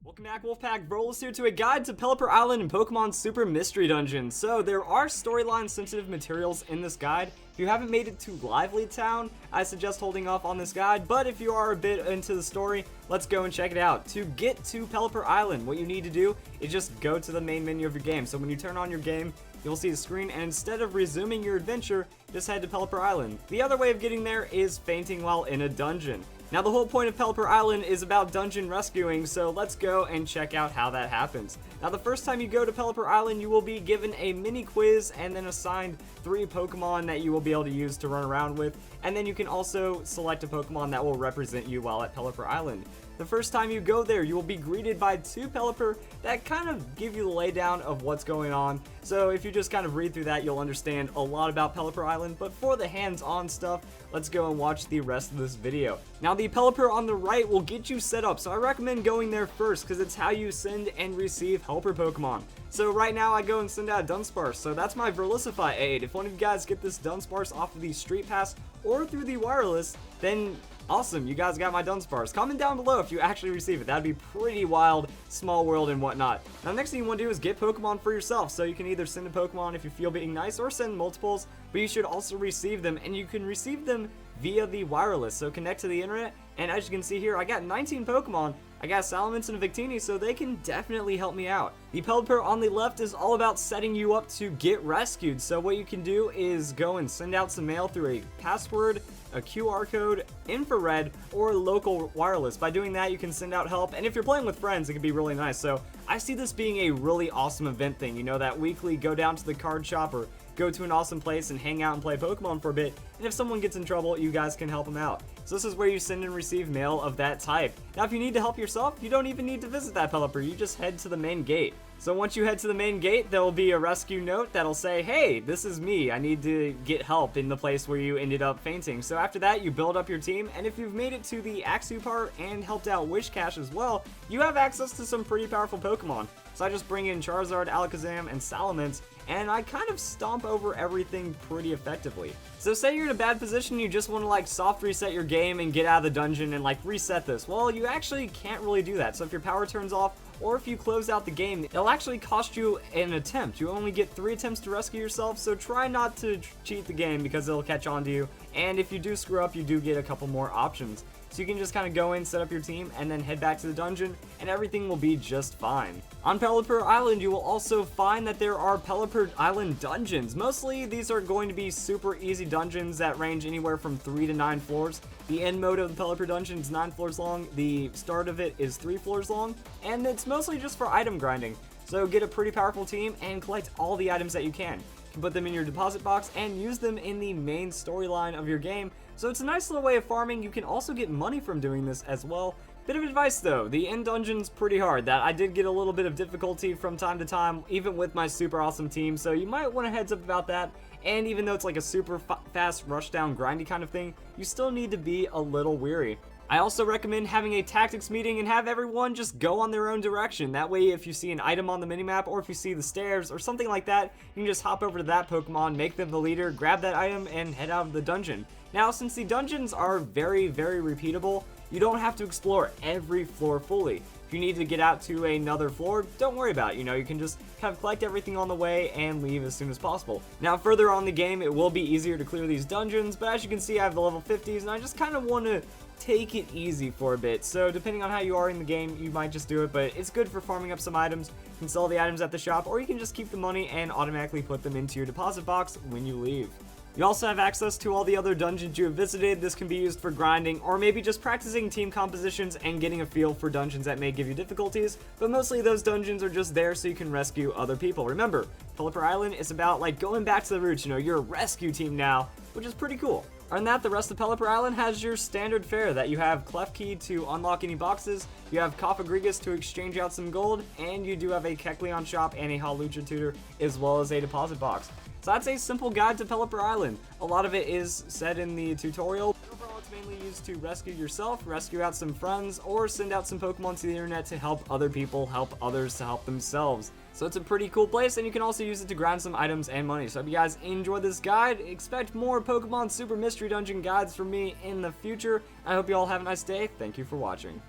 Welcome back, Wolfpack. Brolis here to a guide to Pelipper Island and Pokemon Super Mystery Dungeon. So there are storyline sensitive materials in this guide. If you haven't made it to Lively Town, I suggest holding off on this guide, but if you are a bit into the story, let's go and check it out. To get to Pelipper Island, what you need to do is just go to the main menu of your game. So when you turn on your game, you'll see the screen, and instead of resuming your adventure, just head to Pelipper Island. The other way of getting there is fainting while in a dungeon. Now the whole point of Pelipper Island is about dungeon rescuing, so let's go and check out how that happens. Now the first time you go to Pelipper Island, you will be given a mini quiz and then assigned 3 Pokemon that you will be able to use to run around with, and then you can also select a Pokemon that will represent you while at Pelipper Island. The first time you go there, you will be greeted by 2 Pelipper that kind of give you the laydown of what's going on. So if you just kind of read through that, you'll understand a lot about Pelipper Island. But for the hands-on stuff, let's go and watch the rest of this video. Now the Pelipper on the right will get you set up, so I recommend going there first because it's how you send and receive helper Pokemon. So right now I go and send out Dunsparce, so that's my Verlisify aid. If one of you guys get this Dunsparce off of the Street Pass or through the wireless, then awesome, you guys got my Dunsparce. Comment down below if you actually receive it. That'd be pretty wild, small world and whatnot. Now the next thing you want to do is get Pokemon for yourself. So you can either send a Pokemon if you feel being nice or send multiples, but you should also receive them, and you can receive them via the wireless. So connect to the internet, and as you can see here, I got 19 Pokemon. I got Salamence and a Victini, so they can definitely help me out. The Pelipper on the left is all about setting you up to get rescued. So what you can do is go and send out some mail through a password, a QR code, infrared, or local wireless. By doing that, you can send out help, and if you're playing with friends, it can be really nice. So I see this being a really awesome event thing, you know, that weekly go down to the card shop or go to an awesome place and hang out and play Pokemon for a bit, and if someone gets in trouble, you guys can help them out. So this is where you send and receive mail of that type. Now if you need to help yourself, you don't even need to visit that Pelipper, you just head to the main gate. So once you head to the main gate, there will be a rescue note that'll say, hey, this is me, I need to get help in the place where you ended up fainting. So after that, you build up your team, and if you've made it to the Axew part and helped out Wish Cache as well, you have access to some pretty powerful Pokemon. So I just bring in Charizard, Alakazam, and Salamence, and I kind of stomp over everything pretty effectively. So say you're in a bad position, you just want to like soft reset your game and get out of the dungeon and like reset this. Well, you actually can't really do that. So if your power turns off, or if you close out the game, it'll actually cost you an attempt. You only get 3 attempts to rescue yourself, so try not to cheat the game because it'll catch on to you. And if you do screw up, you do get a couple more options. So you can just kind of go in, set up your team, and then head back to the dungeon, and everything will be just fine. On Pelipper Island, you will also find that there are Pelipper Island dungeons. Mostly, these are going to be super easy dungeons that range anywhere from 3 to 9 floors. The end mode of the Pelipper dungeon is 9 floors long, the start of it is 3 floors long, and it's mostly just for item grinding. So get a pretty powerful team and collect all the items that you can. You can put them in your deposit box and use them in the main storyline of your game. So it's a nice little way of farming. You can also get money from doing this as well. Bit of advice though, the end dungeon's pretty hard. That I did get a little bit of difficulty from time to time, even with my super awesome team, so you might want to heads up about that. And even though it's like a super fast rush down grindy kind of thing, you still need to be a little weary. I also recommend having a tactics meeting and have everyone just go on their own direction. That way, if you see an item on the minimap or if you see the stairs or something like that, you can just hop over to that Pokemon, make them the leader, grab that item, and head out of the dungeon. Now, since the dungeons are very, very repeatable, you don't have to explore every floor fully. If you need to get out to another floor, don't worry about it. You know, you can just kind of collect everything on the way and leave as soon as possible. Now, further on the game, it will be easier to clear these dungeons, but as you can see, I have the level 50s, and I just kind of want to take it easy for a bit. So depending on how you are in the game, you might just do it, but it's good for farming up some items. You can sell the items at the shop, or you can just keep the money and automatically put them into your deposit box when you leave. You also have access to all the other dungeons you have visited. This can be used for grinding, or maybe just practicing team compositions and getting a feel for dungeons that may give you difficulties, but mostly those dungeons are just there so you can rescue other people. Remember, Pelipper Island is about like going back to the roots, you know, you're a rescue team now, which is pretty cool. Other than that, the rest of Pelipper Island has your standard fare that you have Klefki to unlock any boxes, you have Cofagrigus to exchange out some gold, and you do have a Kecleon shop and a Hawlucha tutor, as well as a deposit box. So that's a simple guide to Pelipper Island. A lot of it is said in the tutorial. Overall, it's mainly used to rescue yourself, rescue out some friends, or send out some Pokemon to the internet to help other people help others to help themselves. So it's a pretty cool place, and you can also use it to grind some items and money. So if you guys enjoyed this guide, expect more Pokemon Super Mystery Dungeon guides from me in the future. I hope you all have a nice day. Thank you for watching.